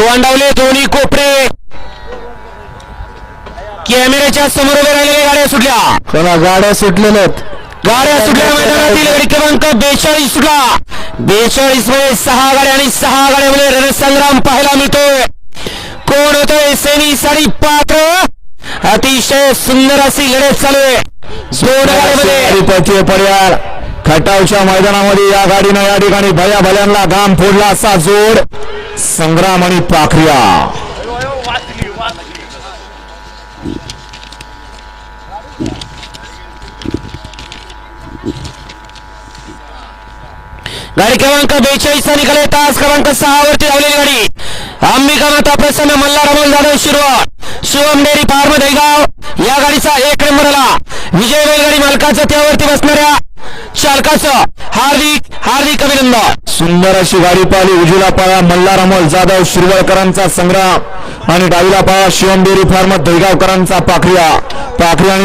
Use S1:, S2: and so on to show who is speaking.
S1: तोंडावले दोन्ही कोपरे कॅमेऱ्याच्या समोर उभे राहिलेल्या गाड्या सुटल्या.
S2: चला गाड्या सुटलेल्या आहेत.
S1: गाड्या सुटल्या मैदानातील गाडी क्रमांक 42 सुटला. 42 मध्ये 6 गाड्या आणि 6 गाड्यामध्ये रणसंग्राम पाहायला मिळतोय. कोण होतोय सेनी साडी पात्र. अतिशय सुंदर अशी लढत चालू आहे. जोड गाड्यामध्ये
S2: पर्याय खटावच्या मैदानामध्ये या गाडीनं या ठिकाणी भया भल्यांना घाम फोडला. असा जोड संग्राम आणि पाखरिया.
S1: गाडी क्रमांक 42 निघाले. तास क्रमांक 6 वरती धावलेली गाडी अंबिका माता प्रसन्न मल्हार अमोल जाधव शिरवळ शिवम डेअरी फार्म दहीगाव या गाडीचा 1 नंबर आला. विजय बैलगाडी मालकाचं त्यावरती बसणाऱ्या चालकाचं हार्दिक हार्दिक अभिनंदन.
S2: सुंदर अशी गाडी पाहिली. उजवीला पाळा मल्हार अमोल जाधव शिरवळकरांचा संग्राम आणि डावीला पाळा शिवम डेअरी फार्म दहीगावकरांचा पाखरिया.